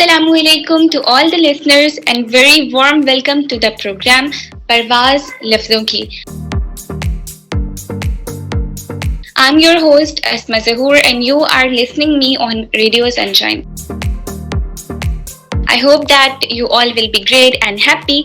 Assalamu alaikum to all the listeners and very warm welcome to the program Parvaz Lafzon Ki. I'm your host Asma Zahoor and you are listening me on Radio Sunshine. I hope that you all will be great and happy.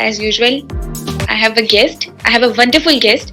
as usual I have a wonderful guest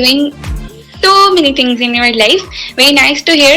doing so many things in your life. Very nice to hear.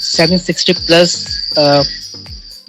760+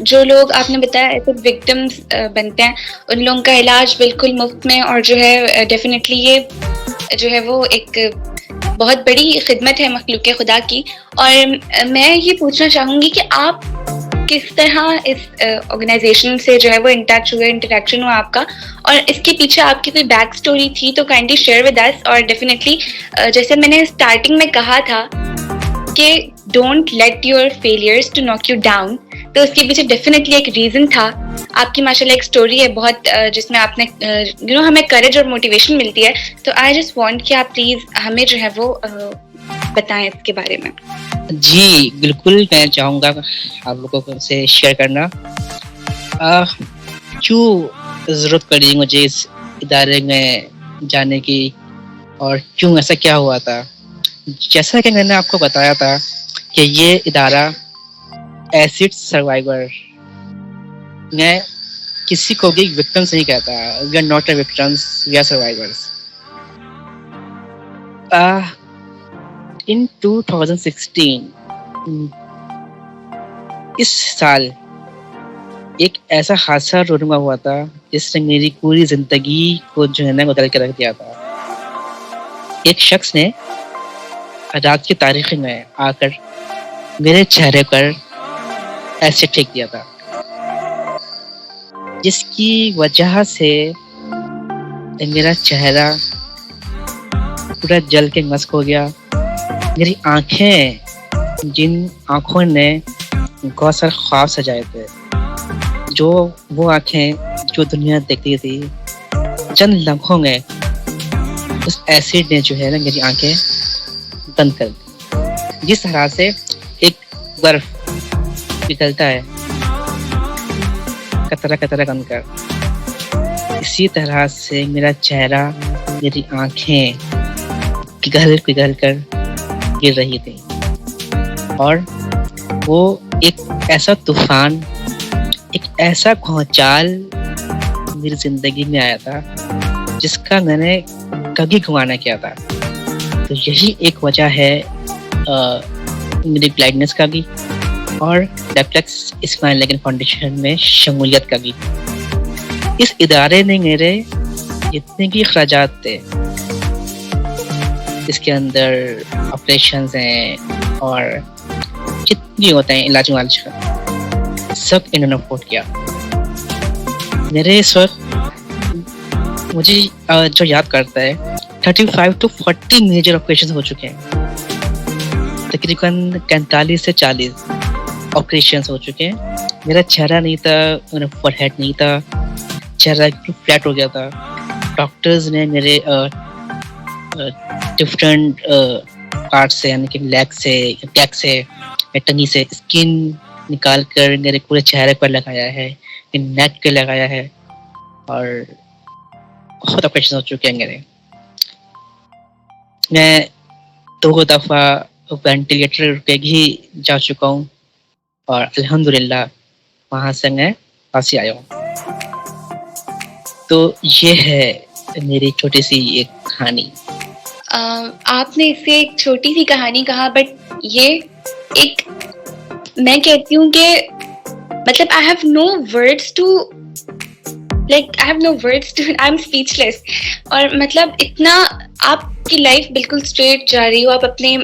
جو لوگ آپ نے بتایا ایسے victims بنتے ہیں ان لوگوں کا علاج بالکل مفت میں، اور جو ہے ڈیفینیٹلی یہ جو ہے وہ ایک بہت بڑی خدمت ہے مخلوق خدا کی. اور میں یہ پوچھنا چاہوں گی کہ آپ کس طرح اس آرگنائزیشن سے جو ہے وہ ان ٹچ ہوئے، انٹریکشن ہوا آپ کا، اور اس کے پیچھے آپ کی کوئی بیک اسٹوری تھی تو کائنڈلی شیئر ود اس. اور ڈیفینیٹلی جیسے میں نے اسٹارٹنگ میں کہا تھا کہ don't let your failures to knock you down, تو اس کے پیچھے ڈیفینیٹلی ایک ریزن تھا. آپ کی ماشاء اللہ ایک اسٹوری ہے بہت جس میں آپ نے ہمیں کریج اور موٹیویشن ملتی ہے. تو آئی جسٹ وانٹ کہ آپ پلیز ہمیں جو ہے وہ بتائیں اس کے بارے میں. جی بالکل، میں چاہوں گا آپ لوگوں سے شیئر کرنا. کیوں ضرورت پڑی مجھے اس ادارے میں جانے کی اور کیوں ایسا کیا ہوا تھا. جیسا کہ میں نے آپ کو بتایا تھا کہ یہ ادارہ ایسڈ سروائیور، میں کسی کو بھی وکٹمس نہیں کہتا. We are not a victims, we are survivors. In 2016 اس سال ایک ایسا حادثہ رونما ہوا تھا جس نے میری پوری زندگی کو جو ہے نا بدل کے رکھ دیا تھا. ایک شخص نے رات کی تاریخ میں آ کر میرے چہرے پر ایسے پھینک دیا تھا، جس کی وجہ سے میرا چہرہ پورا جل کے مسک ہو گیا. میری آنکھیں، جن آنکھوں نے گوسر خواب سجائے تھے، جو وہ آنکھیں جو دنیا دیکھتی تھی، چند لمحوں میں اس ایسڈ نے جو ہے نا میری آنکھیں بند کر دی. جس طرح سے ایک برف پگھلتا ہے قطرہ قطرہ بن کر، اسی طرح سے میرا چہرہ، میری آنکھیں پگھل پگھل کر گر رہی تھی. اور وہ ایک ایسا طوفان، ایک ایسا کھونچال میری زندگی میں آیا تھا جس کا میں نے کبھی گمان نہ کیا تھا. تو یہی ایک وجہ ہے میری بلائنڈنس کا بھی اور ریفلیکس اسمائل لیکن فاؤنڈیشن میں شمولیت کا بھی. اس ادارے نے میرے جتنے بھی اخراجات تھے، اس کے اندر آپریشنز ہیں اور جتنی ہوتے ہیں علاج معالج کا، سب انہوں نے افورڈ کیا. میرے اس وقت مجھے جو یاد کرتا ہے 35 to 40 میجر آپریشن ہو چکے ہیں. تقریباً 45 سے 40 آپریشن ہو چکے ہیں. میرا چہرہ نہیں تھا، فور ہیڈ نہیں تھا، چہرہ فلیٹ ہو گیا تھا. ڈاکٹرز نے میرے ڈفرینٹ پارٹ سے، یعنی کہ لیگ سے، بیک سے، ٹنگی سے اسکن نکال کر میرے پورے چہرے پر لگایا ہے، نیک پہ لگایا ہے، اور بہت آپریشن ہو چکے ہیں میرے. میں 2 دفعہ وینٹیلیٹر پہ بھی جا چکا ہوں اور الحمدللہ وہاں سے میں واپسی آیا ہوں. تو یہ ہے میری چھوٹی سی ایک کہانی. آپ نے اس سے ایک چھوٹی سی کہانی کہا، بٹ یہ ایک، میں کہتی ہوں کہ مطلب I have no words to I'm speechless. اور مطلب اتنا آپ کی لائف بالکل اسٹریٹ جا رہی ہو، آپ اپنے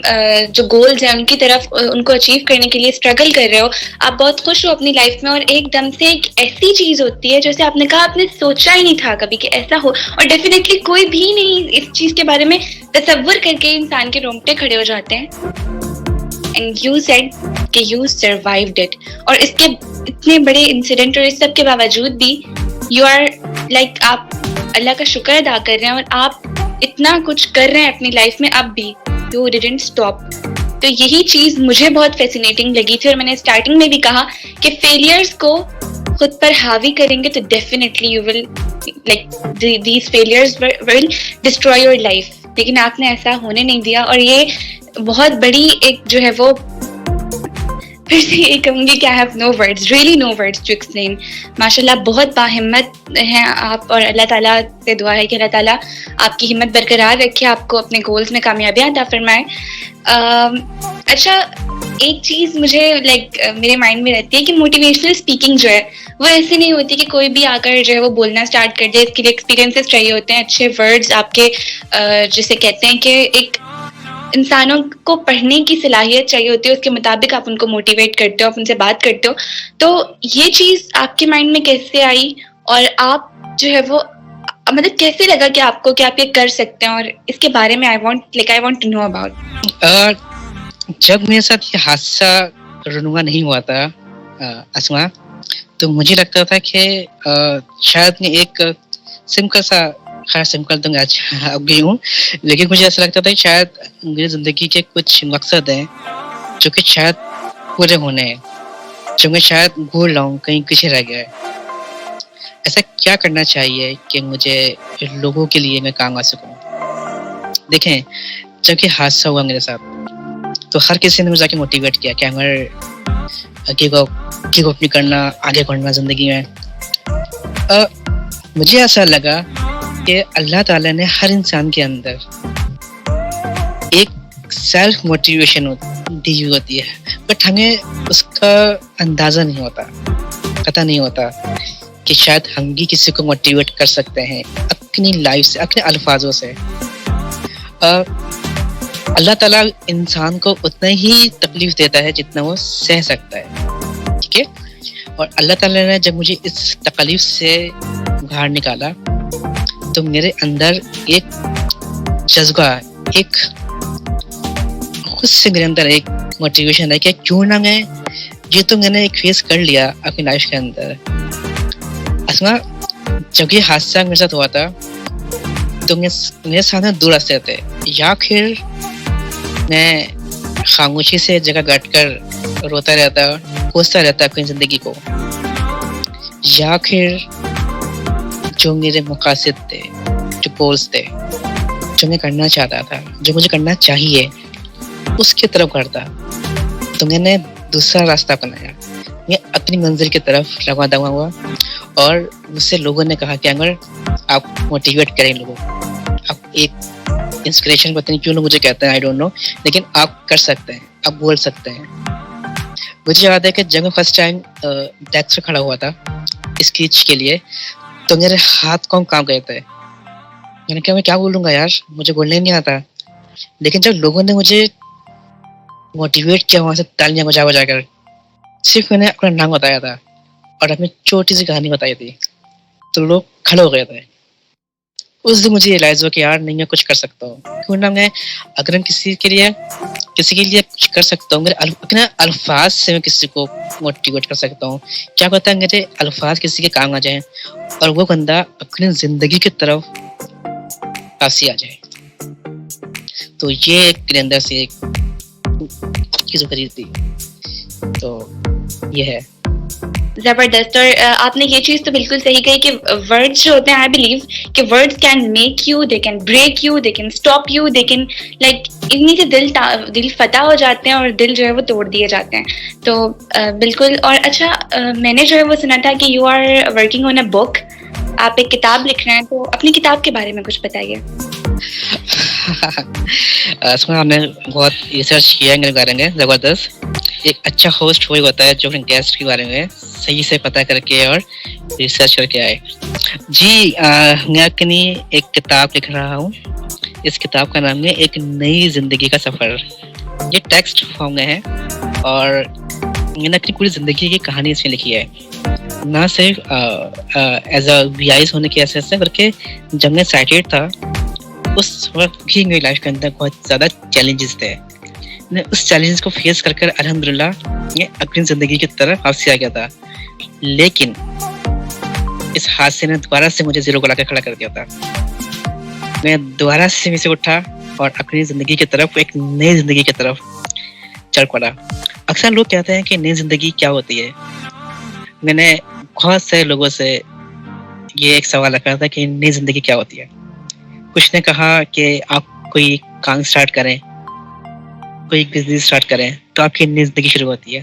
جو گولز ہیں ان کی طرف ان کو اچیو کرنے کے لیے اسٹرگل کر رہے ہو، آپ بہت خوش ہو اپنی لائف میں، اور ایک دم سے ایک ایسی چیز ہوتی ہے جیسے آپ نے کہا آپ نے سوچا ہی نہیں تھا کبھی کہ ایسا ہو، اور ڈیفینیٹلی کوئی بھی نہیں اس چیز کے بارے میں تصور کر کے انسان کے رونگٹے کھڑے ہو جاتے ہیں. اینڈ یو سیڈ کہ یو سروائیوڈ اٹ، اور اس کے اتنے بڑے انسیڈنٹ اور اس سب کے باوجود بھی یو آر لائک، آپ اللہ کا شکر ادا کر رہے ہیں اور آپ اتنا کچھ کر رہے ہیں اپنی لائف میں اب بھی. You didn't stop. تو یہی چیز مجھے بہت فیسینیٹنگ لگی تھی، اور میں نے اسٹارٹنگ میں بھی کہا کہ فیلیئرس کو خود پر حاوی کریں گے تو definitely you will like these failures will destroy your life. لیکن آپ نے ایسا ہونے نہیں دیا، اور یہ بہت بڑی ایک جو ہے وہ پھر سے یہ کہوں گی کہ I have no words, really no words to explain. ماشاء اللہ بہت باہمت ہیں آپ، اور اللہ تعالیٰ سے دعا ہے کہ اللہ تعالیٰ آپ کی ہمت برقرار رکھے، آپ کو اپنے گولز میں کامیابیاں عطا فرمائے. اچھا، ایک چیز مجھے میرے مائنڈ میں رہتی ہے کہ موٹیویشنل اسپیکنگ جو ہے وہ ایسے نہیں ہوتی کہ کوئی بھی آ کر جو ہے وہ بولنا اسٹارٹ کر دے. اس کے لیے ایکسپیرینسز چاہیے ہوتے ہیں، اچھے ورڈز آپ کے جسے کہتے ہیں کہ ایک انسانوں کو پڑھنے کی صلاحیت چاہیے ہوتی ہے، اس کے مطابق آپ ان کو موٹیویٹ کرتے ہو، آپ ان سے بات کرتے ہو. تو یہ چیز آپ کے مائنڈ میں کیسے آئی، اور آپ جو ہے وہ مطلب کیسے لگا کہ آپ کو کہ آپ یہ کر سکتے ہیں، اور اس کے بارے میں I want to know about. جب میرے ساتھ یہ حادثہ رونما نہیں ہوا تھا اسما، تو مجھے لگتا تھا کہ شاید میں ایک سمپل سا، خیر سمپل تو میں آج اب گئی ہوں، لیکن مجھے ایسا لگتا تھا کہ شاید میری زندگی کے کچھ مقصد ہیں جو کہ شاید پورے ہونے ہیں، جو میں شاید بھول رہا ہوں، کہیں پیچھے رہ گیا ہے. ایسا کیا کرنا چاہیے کہ مجھے لوگوں کے لیے میں کام آ سکوں. دیکھیں، جب یہ حادثہ ہوا میرے ساتھ تو ہر کسی نے مجھے جا کے موٹیویٹ کیا کہ اگر گیو اپ نہیں کرنا، آگے بڑھنا زندگی میں. مجھے ایسا لگا کہ اللہ تعالیٰ نے ہر انسان کے اندر ایک سیلف موٹیویشن دی ہوتی ہے، بٹ ہمیں اس کا اندازہ نہیں ہوتا، پتہ نہیں ہوتا کہ شاید ہم بھی کسی کو موٹیویٹ کر سکتے ہیں اپنی لائف سے، اپنے الفاظوں سے. اللہ تعالیٰ انسان کو اتنا ہی تکلیف دیتا ہے جتنا وہ سہ سکتا ہے، ٹھیک ہے. اور اللہ تعالیٰ نے جب مجھے اس تکلیف سے باہر نکالا تو میرے اندر ایک جذبہ، ایک خود سے میرے اندر ایک موٹیویشن ہے کہ کیوں نہ میں نے ایک فیس کر لیا اپنی لائف کے اندر. اصلا جب یہ حادثہ میرے ساتھ ہوا تھا تو میرے سامنے دو راستے تھے، یا پھر میں خاموشی سے جگہ بیٹھ کر روتا رہتا، کوستا رہتا اپنی زندگی کو، یا پھر جو میرے مقاصد تھے، جو گولز تھے، جو میں کرنا چاہتا تھا، جو مجھے کرنا چاہیے، اس کی طرف کرتا. تو میں نے دوسرا راستہ اپنایا، میں اپنی منزل کی طرف روانہ ہوا، اور مجھ سے لوگوں نے کہا کہ اگر آپ موٹیویٹ کریں لوگوں، آپ ایک انسپریشن، پتہ نہیں کیوں لوگ مجھے کہتے ہیں، آئی ڈونٹ نو، لیکن آپ کر سکتے ہیں، آپ بول سکتے ہیں. مجھے یاد ہے کہ جب میں فرسٹ ٹائم ڈیسک سے کھڑا ہوا تھا اسپیچ کے لیے تو میرے ہاتھ کام گئے تھے. میں نے کہا میں کیا بولوں گا یار، مجھے بولنا ہی نہیں آتا. لیکن جب لوگوں نے مجھے موٹیویٹ کیا وہاں سے تالیاں بجا کر، صرف میں نے اپنا نام بتایا تھا اور اپنی چھوٹی سی کہانی بتائی تھی تو لوگ کھڑے ہو گئے تھے. اس دن مجھے ریئلائز ہوا کہ یار نہیں، میں کچھ کر سکتا ہوں. کیوں نہ میں اگر کسی کے لیے کچھ کر سکتا ہوں، میرے اپنے الفاظ سے میں کسی کو موٹیویٹ کر سکتا ہوں. کیا پتہ میرے الفاظ کسی کے کام آ جائیں اور وہ بندہ اپنی زندگی کی طرف واپسی آ جائے. تو یہ ایک میرے اندر سے ایک چیز ابھری تھی. تو یہ ہے زبردست. اور آپ نے یہ چیز تو بالکل صحیح کہی کہ ورڈز جو ہوتے ہیں، آئی بلیو کہ words can make you, they can break you, they can stop you, they can like انہیں سے دل فتح ہو جاتے ہیں اور دل جو ہے وہ توڑ دیے جاتے ہیں. تو بالکل. اور اچھا، میں نے جو ہے وہ سنا تھا کہ یو آر ورکنگ آن اے بک، آپ ایک کتاب لکھ رہے ہیں، تو اپنی کتاب کے بارے میں کچھ بتائیے. اس میں ہم نے بہت ریسرچ کیا ہے میرے بارے میں. زبردست. ایک اچھا ہوسٹ وہی ہوتا ہے جو اپنے گیسٹ کے بارے میں صحیح سے پتہ کر کے اور ریسرچ کر کے آئے. جی، میں اپنی ایک کتاب لکھ رہا ہوں. اس کتاب کا نام ہے ایک نئی زندگی کا سفر. یہ ٹیکسٹ فارم میں ہے اور میں نے اپنی پوری زندگی کی کہانی اس میں لکھی ہے، نہ صرف ایز اے وی آئیز ہونے کی حیثیت سے، بلکہ جب میں سائٹیڈ تھا اس وقت بھی میری لائف کے اندر بہت زیادہ چیلنجز تھے. میں اس چیلنجز کو فیس کر کر الحمدللہ میں اپنی زندگی کی طرف واپسی آ گیا تھا. لیکن اس حادثے نے دوبارہ سے مجھے زیرو کو لا کے کھڑا کر دیا تھا. میں دوبارہ سے اٹھا اور اپنی زندگی کی طرف، ایک نئی زندگی کی طرف چل پڑا. اکثر لوگ کہتے ہیں کہ نئی زندگی کیا ہوتی ہے. میں نے بہت سے لوگوں سے یہ ایک سوال رکھا تھا کہ نئی زندگی کیا ہوتی ہے. کچھ نے کہا کہ آپ کوئی کام سٹارٹ کریں، کوئی بزنس سٹارٹ کریں تو آپ کی نئی زندگی شروع ہوتی ہے.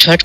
3rd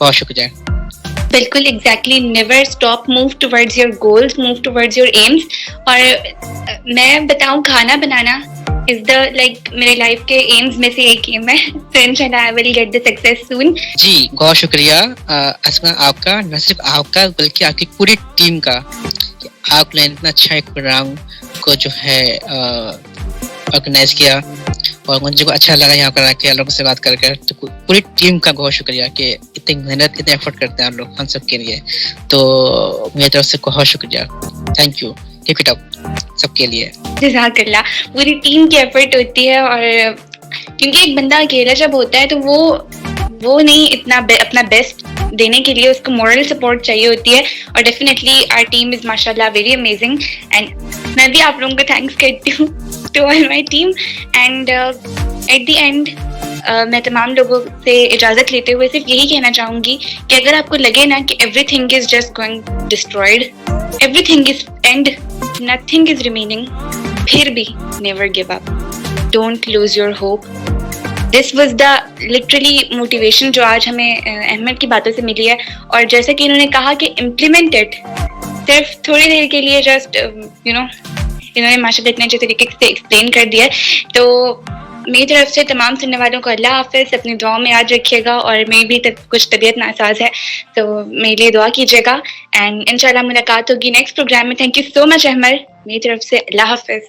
بہت شکریہ. بالکل exactly never stop move towards your goals move towards your aims. اور میں بتاؤں کھانا بنانا از دا لائک میرے لائف کے ایمز میں سے ایک ایم ہے. تو انشاءاللہ آئی ول گیٹ دا سکسیس سون. جی بہت شکریہ اسما آپ کا, نہ صرف آپ کا بلکہ آپ کی پوری ٹیم کا. آپ نے اتنا اچھا ایک پروگرام کو جو ہے آرگنائز کیا اور مجھے کو اچھا لگا یہاں پر آ کے آپ لوگوں سے بات کر کر. تو پوری ٹیم کا بہت شکریہ کہ اتنی محنت اتنے ایفرٹ کرتے ہیں آپ لوگ ہم سب کے لیے. تو میری طرف سے بہت شکریہ. Thank you. Keep it up سب کے لیے. جزاک اللہ. پوری ٹیم کی ایفرٹ ہوتی ہے, اور کیونکہ ایک بندہ اکیلا جب ہوتا ہے تو وہ نہیں اتنا اپنا بیسٹ دینے کے لیے, اس کو مورل سپورٹ چاہیے ہوتی ہے. اور ڈیفینیٹلی آر ٹیم از ماشاء اللہ ویری امیزنگ. اینڈ میں بھی آپ لوگوں کو تھینکس کرتی ہوں to all my team. And at the end میں تمام لوگوں سے اجازت لیتے ہوئے صرف یہی کہنا چاہوں گی کہ اگر آپ کو لگے نا کہ every thing is just going destroyed, every thing is and, nothing is remaining, پھر بھی never give up, don't lose your hope. This was the literally motivation جو آج ہمیں احمد کی باتوں سے ملی ہے. اور جیسا کہ انہوں نے کہا کہ امپلیمنٹ اٹ, صرف تھوڑی دیر کے لیے جسٹ انہوں نے ماشاء اللہ اتنے اچھے طریقے سے ایکسپلین کر دیا. تو میری طرف سے تمام سننے والوں کو اللہ حافظ. اپنی دعاؤں میں یاد رکھیے گا, اور میں بھی کچھ طبیعت ناساز ہے تو میرے لیے دعا کیجیے گا. اینڈ انشاءاللہ ملاقات ہوگی نیکسٹ پروگرام میں. تھینک یو سو مچ احمد. میری طرف سے اللہ حافظ.